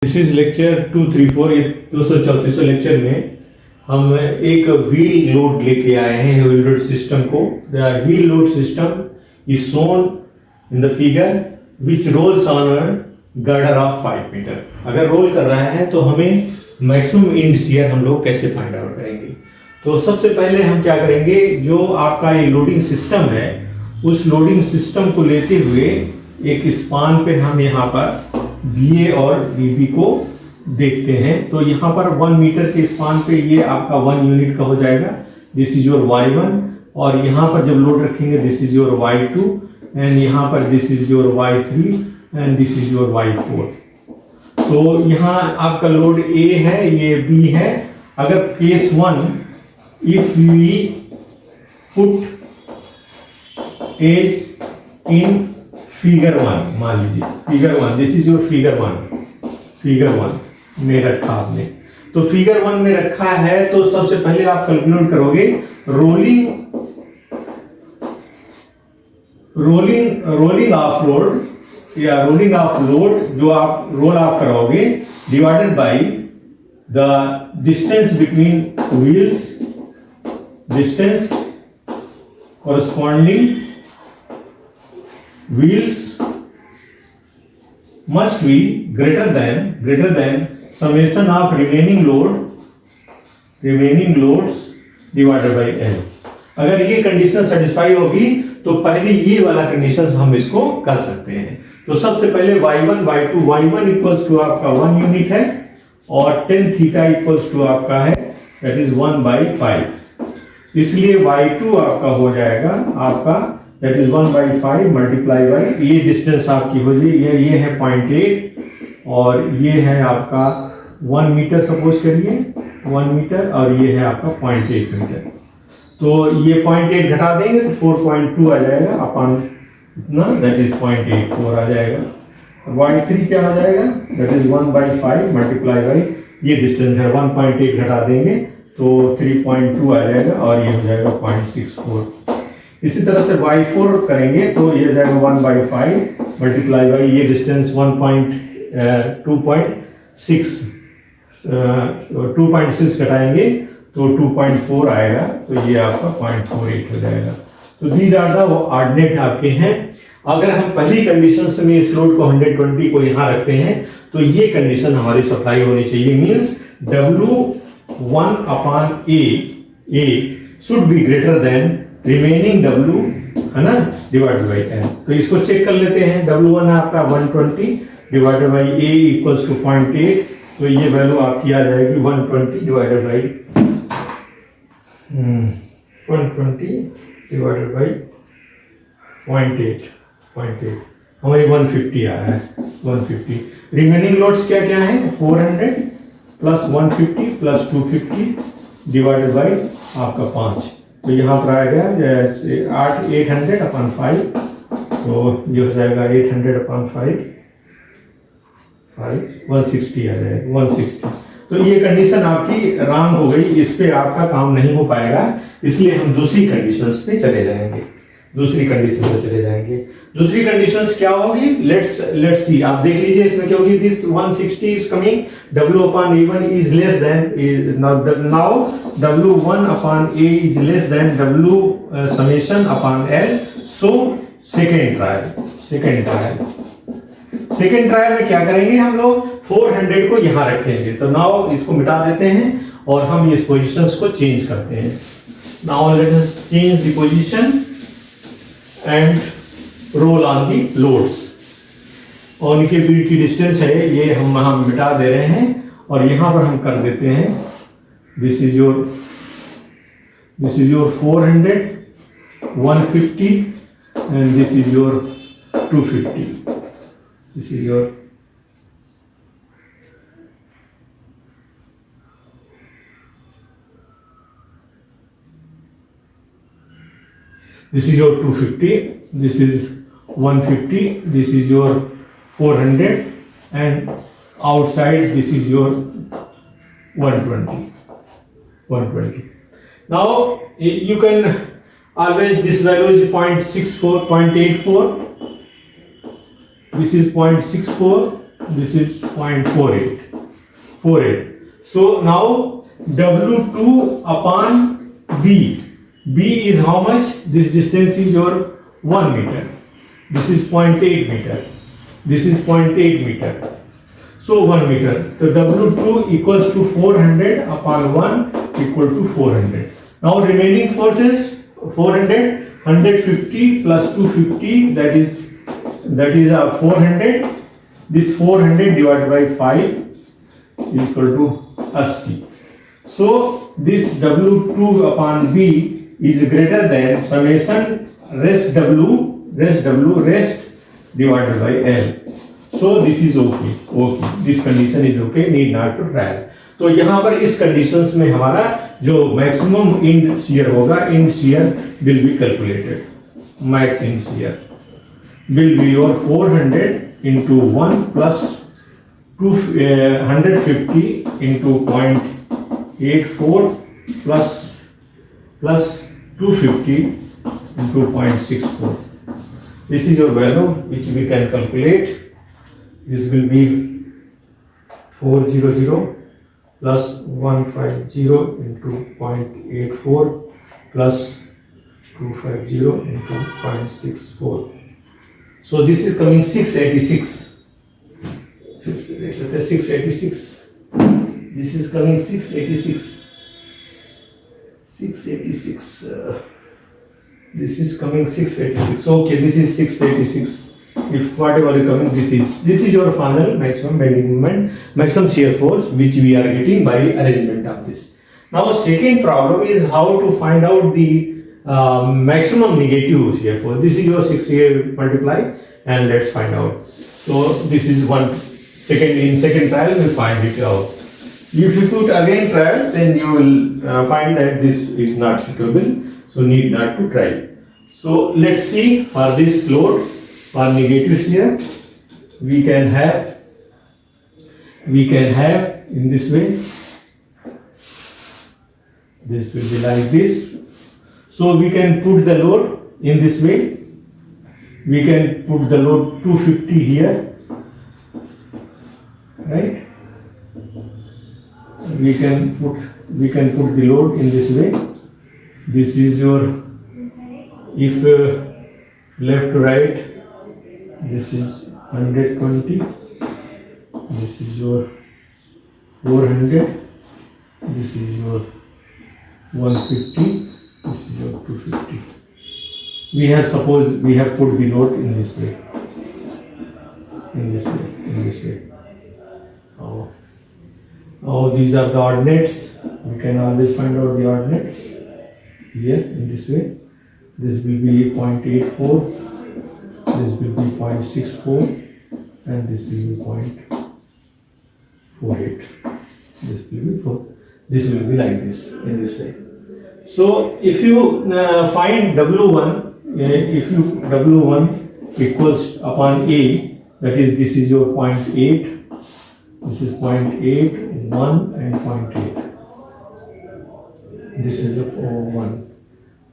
This is lecture 234। ये 234 lecture में हम एक व्हील लोड लेके आए हैं। व्हील लोड सिस्टम को, the wheel load system is shown in the figure which rolls on a girder of 5 metre. अगर रोल कर रहा है तो हमें मैक्सिमम एंड शियर हम लोग कैसे फाइंड आउट करेंगे। तो सबसे पहले हम क्या करेंगे, जो आपका ये लोडिंग सिस्टम है उस लोडिंग सिस्टम को लेते हुए एक स्पान पे हम यहाँ पर BA और BB को देखते हैं। तो यहाँ पर 1 मीटर के स्पान पे ये आपका 1 यूनिट का हो जाएगा, दिस इज योर Y1। और यहाँ पर जब लोड रखेंगे this is your Y2 and यहाँ पर this is your Y3 and this is your Y4। तो यहाँ आपका लोड A है, ये B है। अगर case 1, if we put as in figure 1, मान लीजिए figure 1, this is your figure 1 में रखा आपने। तो फिगर 1 में रखा है तो सबसे पहले आप कैलकुलेट करोगे रोलिंग ऑफ लोड या रोलिंग ऑफ लोड जो आप रोल ऑफ कराओगे divided by the distance between wheels, distance corresponding wheels must be greater than summation of remaining loads divided by L। अगर ये कंडीशन सेटिस्फाई होगी तो पहले ये वाला कंडीशन हम इसको कर सकते हैं। तो सबसे पहले y1 y2, y1 equals to आपका 1 यूनिट है और tan थीटा इक्वल्स टू आपका है दैट इज 1/5। इसलिए y2 आपका हो जाएगा आपका दैट इज 1/5 मल्टीप्लाई बाई ये डिस्टेंस आपकी हो जाएगी, ये है 0.8 और ये है आपका 1 मीटर सपोज करिए 1 मीटर और ये है आपका 0.8 मीटर। तो ये 0.8 घटा देंगे तो 4.2 आ जाएगा अपन इतना, दैट इज 0.84 आ जाएगा। y3 क्या हो जाएगा दैट इज 1/5 मल्टीप्लाई बाई ये डिस्टेंस है 1.8 घटा देंगे तो 3.2 आ जाएगा और ये हो जाएगा 0.64। इसी तरह से y4 करेंगे तो ये जाएगा 1/5 मल्टीप्लाई बाई ये डिस्टेंस 2.6 घटाएंगे तो 2.4 आएगा, तो ये आपका 0.48 हो जाएगा। तो दीज आर द ऑर्डिनेट आपके हैं। अगर हम पहली कंडीशन में इस लोड को 120 को यहाँ रखते हैं तो ये कंडीशन हमारी सप्लाई होनी चाहिए, means W1/A should be greater than remaining W, है ना, डिवाइडेड बाई N। तो इसको चेक कर लेते हैं। W1 आपका 120 divided by A equals to 0.8, तो ये वैल्यू आपकी आ जाएगी 120 डिवाइडेड बाई 0.8 हमारी 150 आ रहा है 150। रिमेनिंग लोड्स क्या क्या है 400 प्लस 150 प्लस 250 डिवाइडेड बाई आपका 5। तो यहाँ पर आएगा 800/5, तो ये हो जाएगा 800/5 160 आ जाएगा 160। तो ये कंडीशन आपकी रॉन्ग हो गई, इस पे आपका काम नहीं हो पाएगा, इसलिए हम दूसरी कंडीशंस पे चले जाएंगे। दूसरी कंडीशंस क्या होगी, लेट्स सी। आप देख लीजिए इसमें क्या होगी, this 160 is coming, W/A1 is less than, now W1/A is less than W summation upon L। So second trial में क्या करेंगे हम लोग, 400 को यहां रखेंगे। तो नाउ इसको मिटा देते हैं और हम इस पोजीशंस को चेंज करते हैं। Now let us change the position and roll on the loads. और इनके बीच की डिस्टेंस है ये हम मिटा दे रहे हैं और यहां पर हम कर देते हैं this is your 400, 150 and this is your 250। This is your this is your 250, this is 150, this is your 400 and outside this is your 120. Now you can always, this value is 0.64, 0.84, this is 0.64 this is 0.48. So now W2 upon B. B is how much? This distance is your 1 meter. This is 0.8 meter. This is 0.8 meter. So 1 meter. So W2 equals to 400 upon 1 equal to 400. Now remaining forces 400, 150 plus 250, that is 400. This 400 divided by 5 is equal to 80. So this W2 upon B is greater than summation rest W divided by L. So this is okay. This condition is okay, need not to trial. तो यहाँ पर इस conditions में हमारा जो maximum and shear होगा, and shear will be calculated. Max and shear will be your 400 into 1 plus 150 into 0.84 plus 250 into 0.64. This is your value which we can calculate. This will be 400 plus 150 into 0.84 plus 250 into 0.64. So this is coming 686. 686. This is coming 686. 686. This is coming 686. So okay, this is 686. If whatever is coming, this is your final maximum bending moment, maximum shear force which we are getting by arrangement of this. Now second problem is how to find out the maximum negative shear force. This is your 60 multiply and let's find out. So this is one second, in second trial we will find it out. If you put again trial, then you will find that this is not suitable, so need not to try. So let's see, for this load, for negative shear, we can have in this way. This will be like this. So we can put the load in this way. We can put the load 250 here, right? We can put the load in this way. This is your, if left to right, this is 120. This is your 400. This is your 150. This is your 250. We have put the load in this way. Now these are the ordinates. We can always find out the ordinate here in this way. This will be 0.84. This will be 0.64, and this will be 0.48. This will be like this, in this way. So if you find W1, W1 equals upon A, that is this is your 0.8, this is 0.8, 1 and 0.8. This is a 1,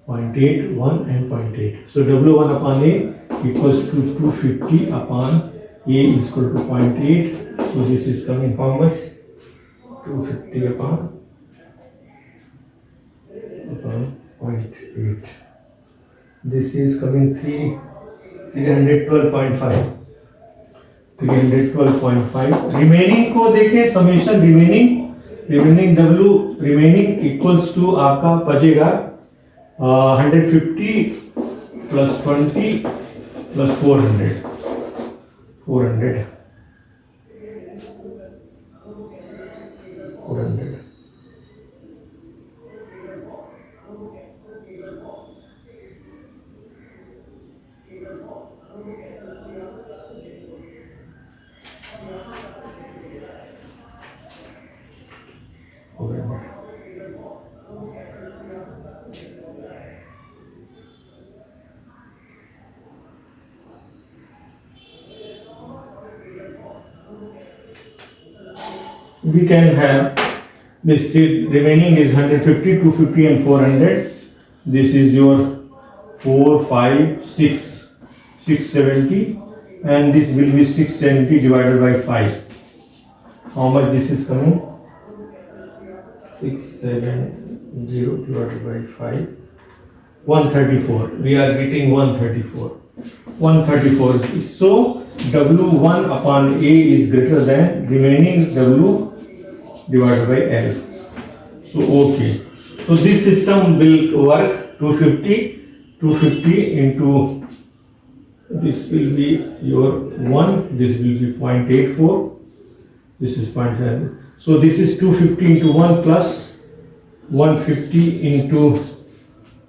0.8, 1 and 0.8. So W1 upon A equals to 250 upon A is equal to 0.8. So this is coming how much? 250 upon 0.8. This is coming 312.5. 312.5. Remaining को देखें, summation remaining W remaining equals to आपका बचेगा 150 plus 20 plus 400. We can have this remaining is 150, 250 and 400. This is your 4, 5, 6, 670 and this will be 670 divided by 5. How much this is coming? 670 divided by 5. 134. We are getting 134. 134. So W1 upon A is greater than remaining W divided by L. So okay. So this system will work 250 into, this will be your 1, this will be 0.84, this is 0.7. So this is 250 into 1 plus 150 into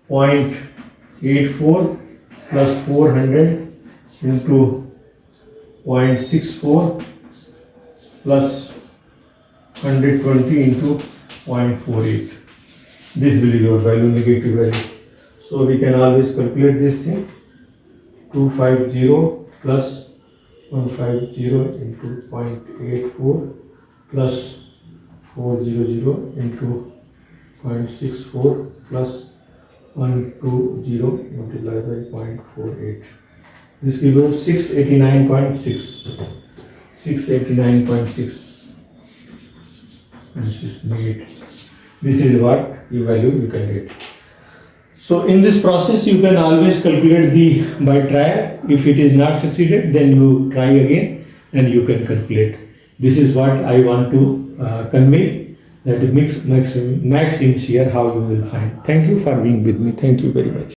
0.84 plus 400 into 0.64 plus 120 into 0.48. This will be your value, negative value. So we can always calculate this thing. 250 plus 150 into 0.84 plus 400 into 0.64 plus 120 multiplied by 0.48. This gives you 689.6. 689.6. And this is negative. This is what the value you can get. So in this process, you can always calculate the by trial. If it is not succeeded, then you try again and you can calculate. This is what I want to convey, that maximum shear, how you will find. Thank you for being with me. Thank you very much.